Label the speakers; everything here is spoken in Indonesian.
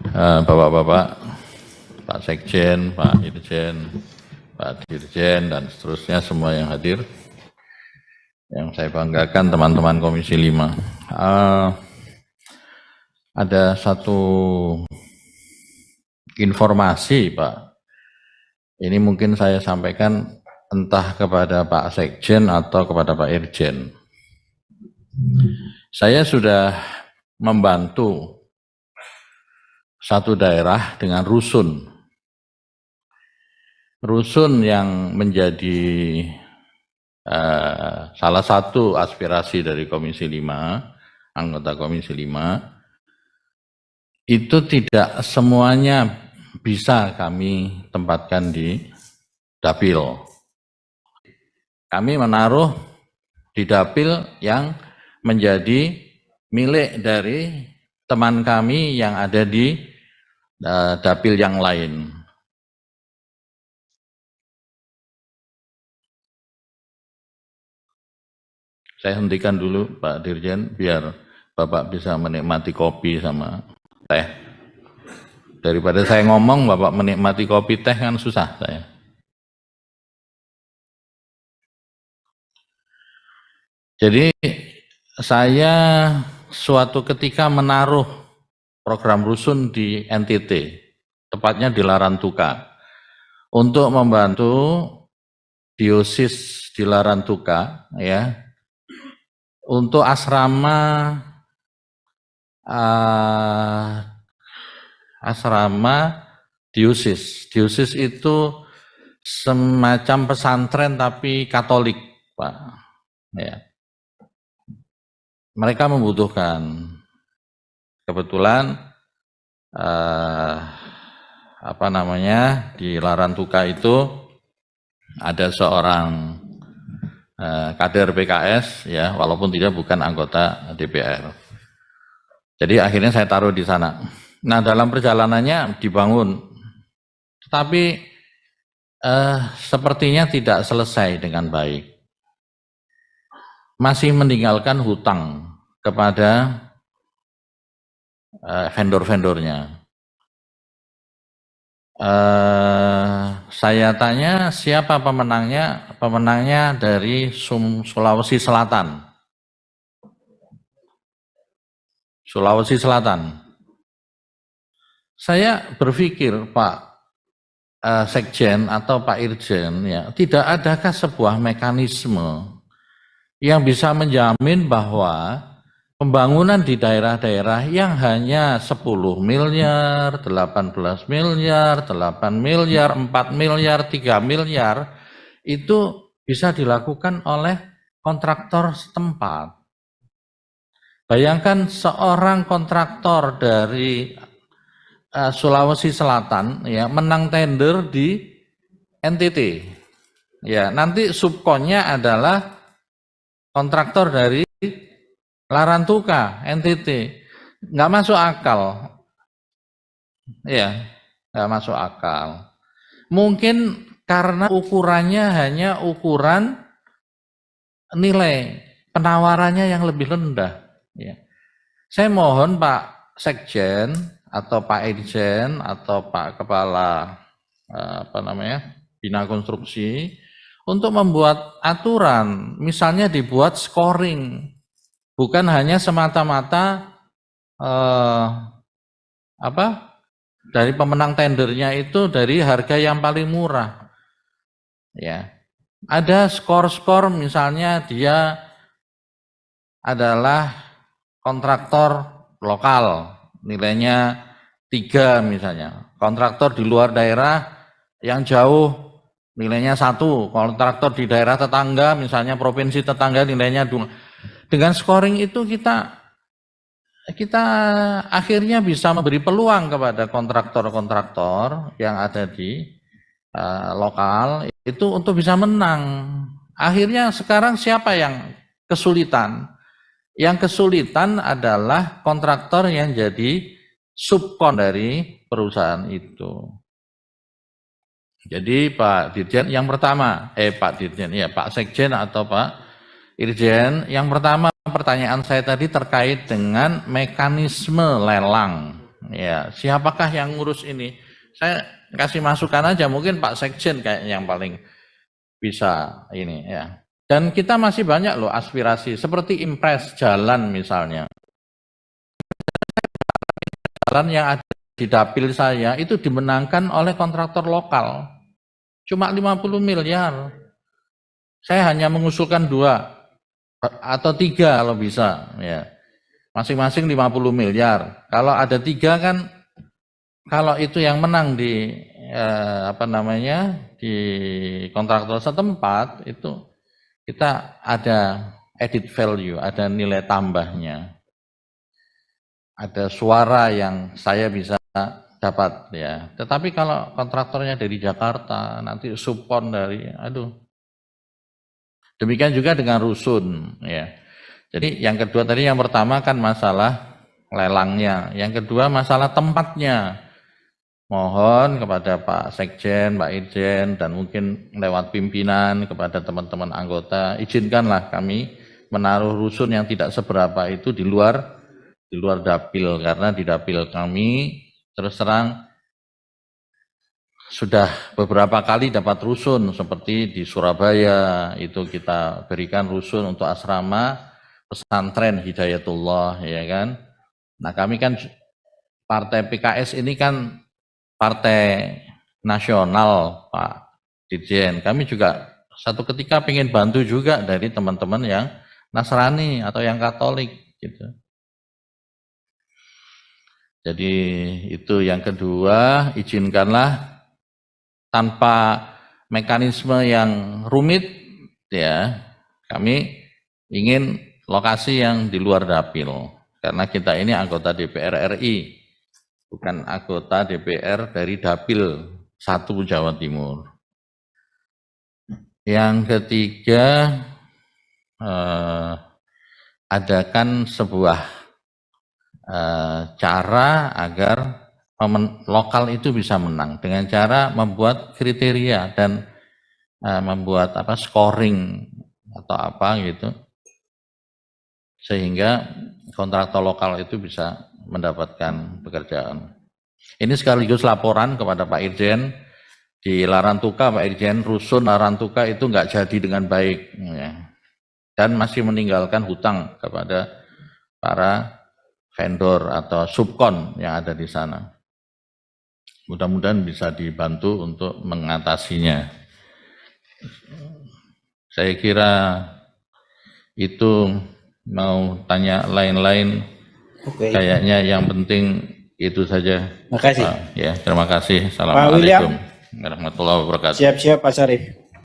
Speaker 1: Bapak-bapak, Pak Sekjen, Pak Irjen, Pak Dirjen, dan seterusnya semua yang hadir. Yang saya banggakan teman-teman Komisi 5. Ada satu informasi, Pak. Ini mungkin saya sampaikan entah kepada Pak Sekjen atau kepada Pak Irjen. Saya sudah membantu satu daerah dengan rusun. Rusun yang menjadi salah satu aspirasi dari Komisi 5, anggota Komisi 5, itu tidak semuanya bisa kami tempatkan di dapil. Kami menaruh di dapil yang menjadi milik dari teman kami yang ada di dapil yang lain. Saya hentikan dulu Pak Dirjen biar Bapak bisa menikmati kopi sama teh. Daripada saya ngomong Bapak menikmati kopi teh kan susah saya. Jadi saya suatu ketika menaruh program rusun di NTT, tepatnya di Larantuka, untuk membantu diosis di Larantuka, ya, untuk asrama diosis. Diosis itu semacam pesantren tapi Katolik, Pak. Ya. Mereka membutuhkan. Kebetulan di Larantuka itu ada seorang kader PKS, ya, walaupun bukan anggota DPR. Jadi akhirnya saya taruh di sana. Nah, dalam perjalanannya dibangun, tetapi sepertinya tidak selesai dengan baik. Masih meninggalkan hutang kepada vendor-vendornya. Saya tanya siapa pemenangnya? Pemenangnya dari Sulawesi Selatan. Sulawesi Selatan. Saya berpikir Pak Sekjen atau Pak Irjen, ya, tidak adakah sebuah mekanisme yang bisa menjamin bahwa pembangunan di daerah-daerah yang hanya 10 miliar, 18 miliar, 8 miliar, 4 miliar, 3 miliar, itu bisa dilakukan oleh kontraktor setempat. Bayangkan seorang kontraktor dari Sulawesi Selatan, ya, menang tender di NTT. Ya, nanti subkonnya adalah kontraktor dari Larantuka, NTT. Nggak masuk akal. Ya, nggak masuk akal. Mungkin karena ukurannya hanya ukuran nilai, penawarannya yang lebih rendah. Ya. Saya mohon Pak Sekjen atau Pak Irjen atau Pak Kepala Bina Konstruksi untuk membuat aturan, misalnya dibuat scoring, bukan hanya semata-mata dari pemenang tendernya itu dari harga yang paling murah. Ya. Ada skor-skor, misalnya dia adalah kontraktor lokal, nilainya 3 misalnya. Kontraktor di luar daerah yang jauh nilainya 1, kontraktor di daerah tetangga, misalnya provinsi tetangga nilainya 2. Dengan scoring itu kita akhirnya bisa memberi peluang kepada kontraktor-kontraktor yang ada di lokal itu untuk bisa menang. Akhirnya sekarang siapa yang kesulitan? Yang kesulitan adalah kontraktor yang jadi subkon dari perusahaan itu. Jadi Pak Dirjen yang pertama, Pak Dirjen, ya, Pak Sekjen atau Pak Irjen, yang pertama pertanyaan saya tadi terkait dengan mekanisme lelang. ya siapakah yang ngurus ini? Saya kasih masukan aja, mungkin Pak Sekjen kayak yang paling bisa ini ya. Dan kita masih banyak loh aspirasi, seperti impres jalan misalnya. Jalan yang ada di dapil saya itu dimenangkan oleh kontraktor lokal. Cuma 50 miliar. Saya hanya mengusulkan 2 atau 3 kalau bisa ya. Masing-masing 50 miliar. Kalau ada 3 kan, kalau itu yang menang di di kontraktor setempat, itu kita ada added value, ada nilai tambahnya. Ada suara yang saya bisa dapat ya. Tetapi kalau kontraktornya dari Jakarta, nanti support dari, aduh. Demikian juga dengan rusun ya. Jadi yang kedua tadi, yang pertama kan masalah lelangnya, yang kedua masalah tempatnya. Mohon kepada Pak Sekjen, Pak Irjen, dan mungkin lewat pimpinan kepada teman-teman anggota, izinkanlah kami menaruh rusun yang tidak seberapa itu di luar dapil, karena di dapil kami terus terang sudah beberapa kali dapat rusun, seperti di Surabaya itu kita berikan rusun untuk asrama pesantren Hidayatullah, ya kan. Nah, kami kan partai PKS ini kan partai nasional, Pak Dirjen. Kami juga satu ketika ingin bantu juga dari teman-teman yang Nasrani atau yang Katolik gitu. Jadi itu yang kedua, izinkanlah tanpa mekanisme yang rumit ya, kami ingin lokasi yang di luar dapil, karena kita ini anggota DPR RI, bukan anggota DPR dari dapil 1 Jawa Timur. Yang ketiga, adakan sebuah cara agar lokal itu bisa menang dengan cara membuat kriteria dan membuat scoring atau apa gitu, sehingga kontraktor lokal itu bisa mendapatkan pekerjaan. Ini sekaligus laporan kepada Pak Irjen di Larantuka. Pak Irjen, rusun Larantuka itu nggak jadi dengan baik ya, dan masih meninggalkan hutang kepada para vendor atau subkon yang ada di sana. Mudah-mudahan bisa dibantu untuk mengatasinya. Saya kira itu, mau tanya lain-lain. Oke. Kayaknya yang penting itu saja.
Speaker 2: Terima kasih.
Speaker 1: Ya, terima kasih. Assalamualaikum warahmatullahi wabarakatuh.
Speaker 2: Siap-siap Pak Syarif.